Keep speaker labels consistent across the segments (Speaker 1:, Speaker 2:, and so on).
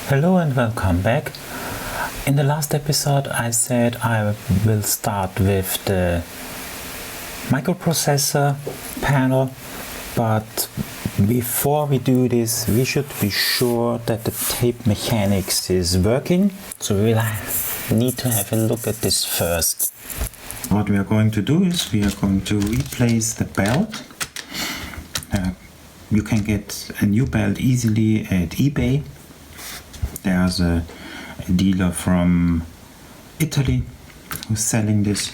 Speaker 1: Hello and welcome back. In the last episode I said I will start with the microprocessor panel, but before we do this we should be sure that the tape mechanics is working, so we will need to have a look at this first. What we are going to do is we are going to replace the belt. You can get a new belt easily at eBay. There's a dealer from Italy who's selling this,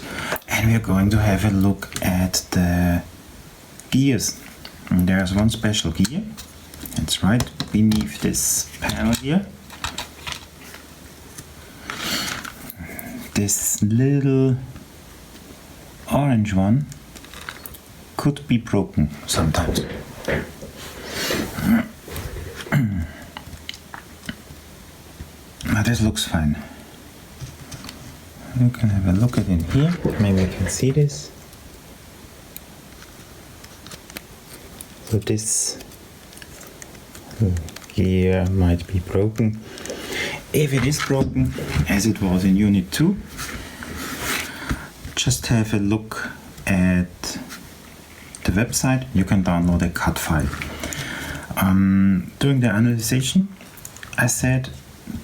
Speaker 1: and we're going to have a look at the gears. And there's one special gear, it's right beneath this panel here. This little orange one could be broken sometimes. This looks fine. You can have a look at it here. Maybe you can see this. So this gear might be broken. If it is broken, as it was in Unit 2, just have a look at the website. You can download a cut file. During the analysis, I said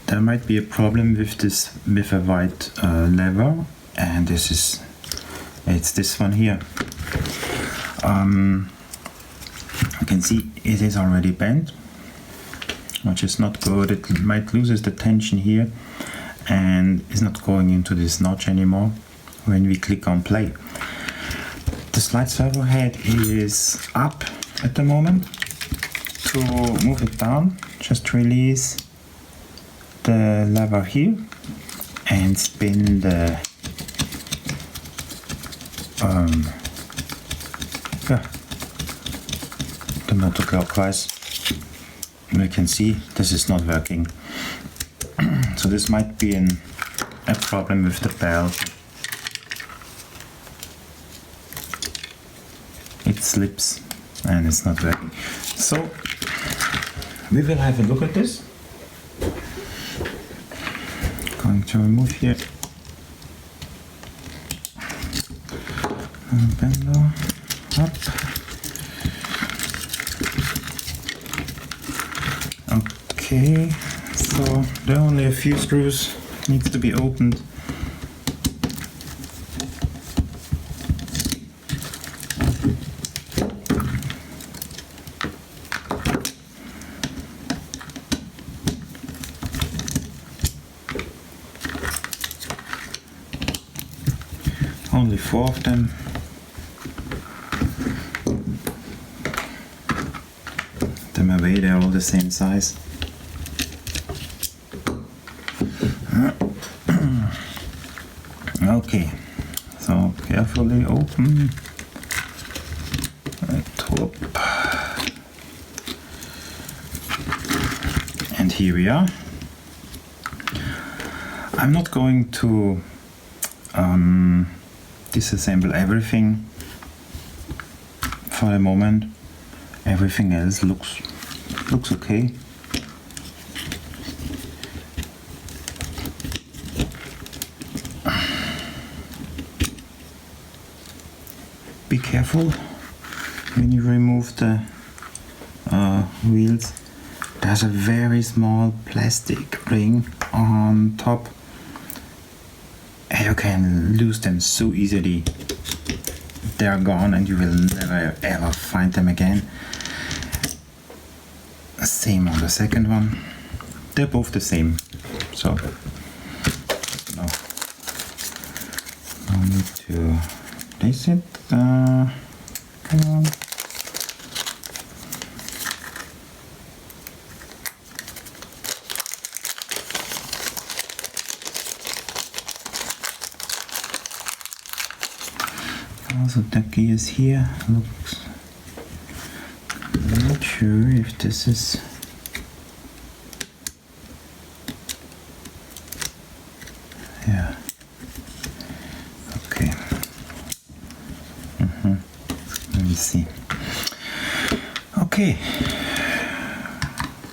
Speaker 1: there might be a problem with this, with a white lever, and it's this one here. You can see it is already bent, which is not good. It might lose the tension here and is not going into this notch anymore when we click on play. The slide servo head is up at the moment. To move it down, just release the lever here and spin the motor clockwise. We can see this is not working. So this might be a problem with the belt. It slips and it's not working. So we will have a look at this. Going to remove here. Bender up. Okay, so there are only a few screws needs to be opened. Only 4 of them. Put them away, they're all the same size. Okay, so carefully open the top. And here we are. I'm not going to disassemble everything for the moment. Everything else looks okay. Be careful when you remove the wheels. There's a very small plastic ring on top. You can lose them so easily. They're gone and you will never ever find them again. Same on the second one. They're both the same. So no need to place it. Come on. Also the gears here looks, I'm not sure if this is okay. Let me see. Okay,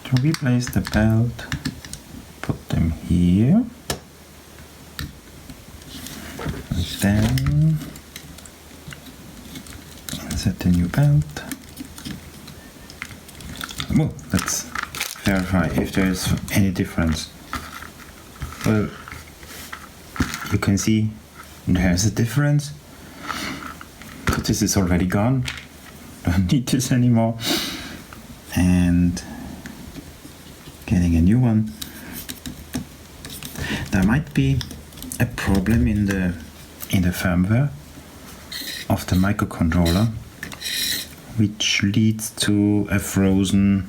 Speaker 1: to replace the belt here, and then insert the new belt. Oh, let's verify if there is any difference. Well, you can see there's a difference. So this is already gone. Don't need this anymore. And getting a new one. There might be a problem in the firmware of the microcontroller, which leads to a frozen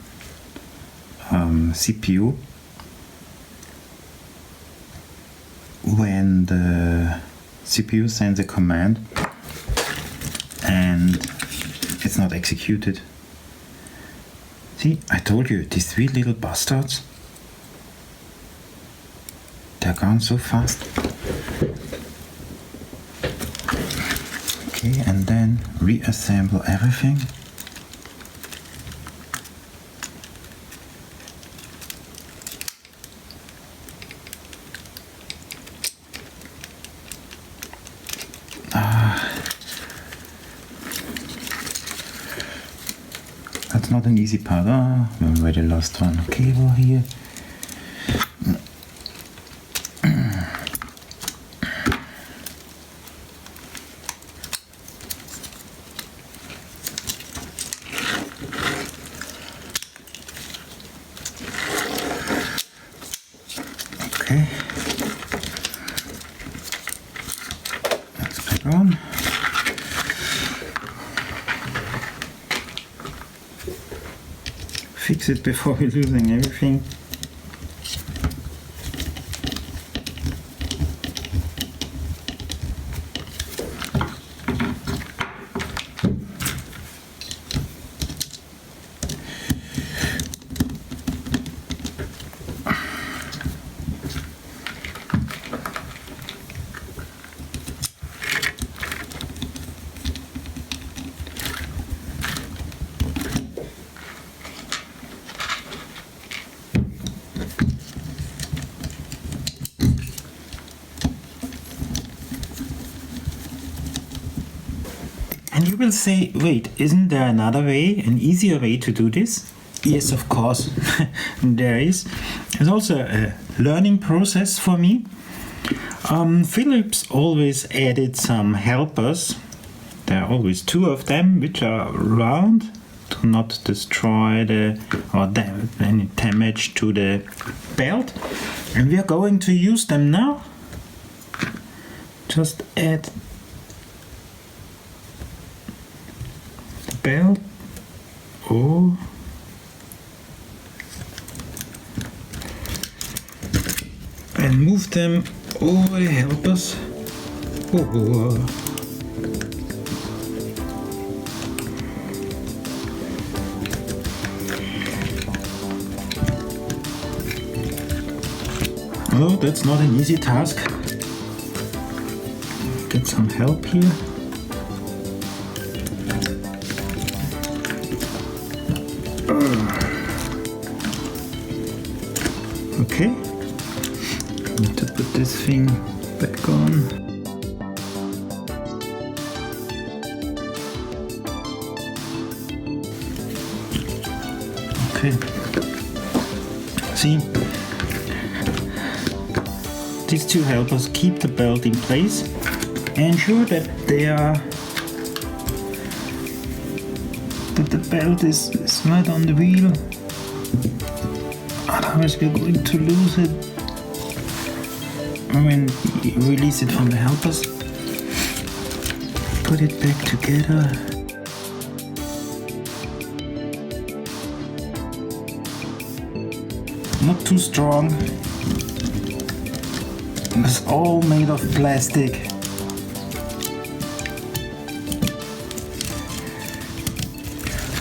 Speaker 1: CPU when the CPU sends a command and it's not executed. See, I told you, these three little bastards, they're gone so fast. Okay, and then reassemble everything. That's not an easy part. We already lost one cable here. Okay. Let's put it on. Fix it before we're losing everything. And you will say, wait, isn't there another way, an easier way to do this? Yes, of course, there is. It's also a learning process for me. Philips always added some helpers. There are always two of them, which are round to not destroy any damage to the belt. And we are going to use them now. Just add belt. Oh, and move them over the helpers. Oh. Oh, that's not an easy task. Get some help here. Okay, need to put this thing back on. Okay, see, these two helpers keep the belt in place, ensure that the belt is right on the wheel. Otherwise we're going to lose it when we release it from the helpers. Put it back together. Not too strong. It's all made of plastic.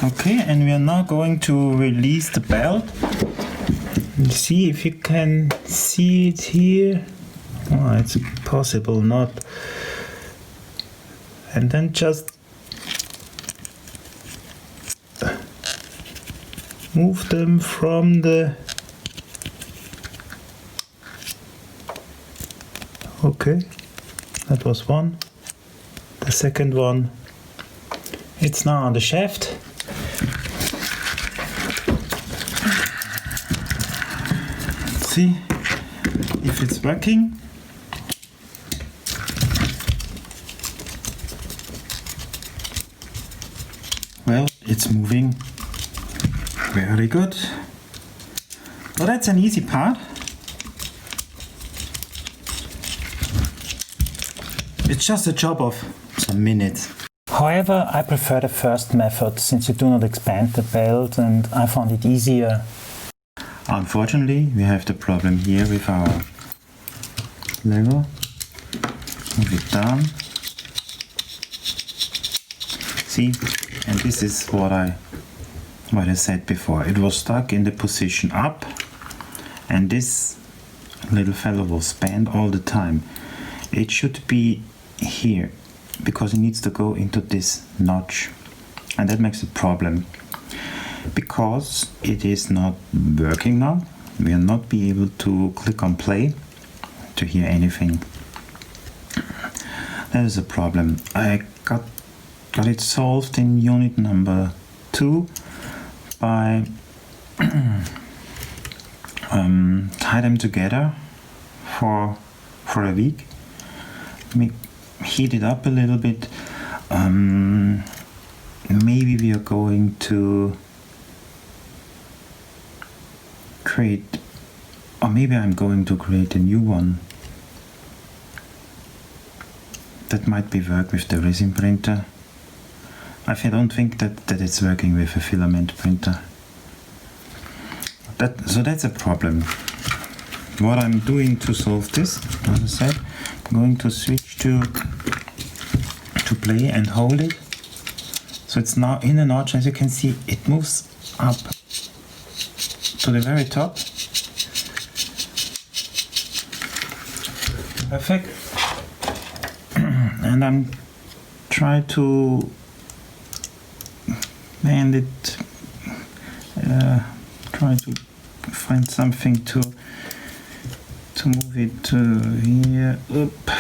Speaker 1: Okay, and we are now going to release the belt. See if you can see it here. Oh, it's possible not. And then just move them from the Okay, that was one. The second one, it's now on the shaft. Let's see if it's working. Well, it's moving. Very good. Well, that's an easy part. It's just a job of some minutes. However, I prefer the first method since you do not expand the belt and I found it easier. Unfortunately, we have the problem here with our level. Move it down. See, and this is what I said before. It was stuck in the position up, and this little fellow was bent all the time. It should be here because it needs to go into this notch, and that makes a problem because it is not working now. We will not be able to click on play to hear anything. That is a problem. I got it solved in unit number 2 by tie them together for a week. Heat it up a little bit. Maybe we are going to create, or maybe I'm going to create a new one. That might be work with the resin printer. I don't think that it's working with a filament printer. So that's a problem. What I'm doing to solve this, as I said, I'm going to switch to play and hold it. So it's now in a notch. As you can see, it moves up to the very top. Perfect. And I'm trying to bend it, try to find something to move it to here. Oop.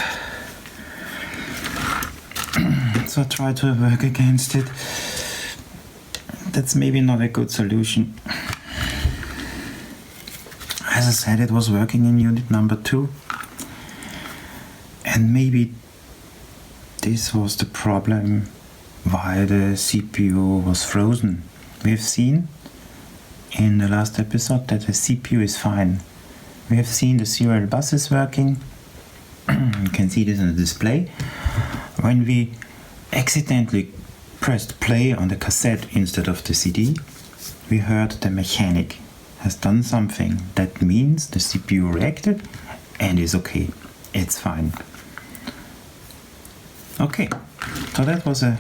Speaker 1: So try to work against it. That's maybe not a good solution. As I said, it was working in unit number 2, and maybe this was the problem why the CPU was frozen. We have seen in the last episode that the CPU is fine. We have seen the serial bus is working. You can see this on the display. When we accidentally pressed play on the cassette instead of the CD, we heard the mechanic has done something. That means the CPU reacted and is okay. It's fine. Okay, so that was a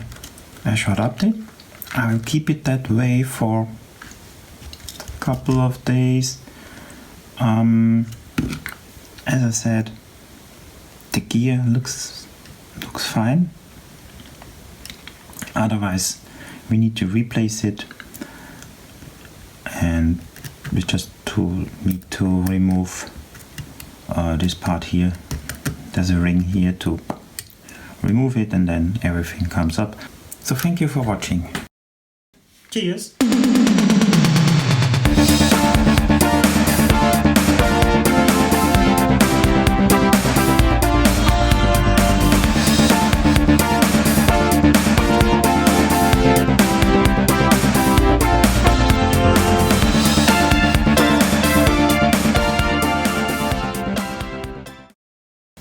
Speaker 1: short update. I will keep it that way for a couple of days. As I said, the gear looks fine. Otherwise, we need to replace it, and we just need to remove this part here. There's a ring here to remove it, and then everything comes up. So thank you for watching. Cheers!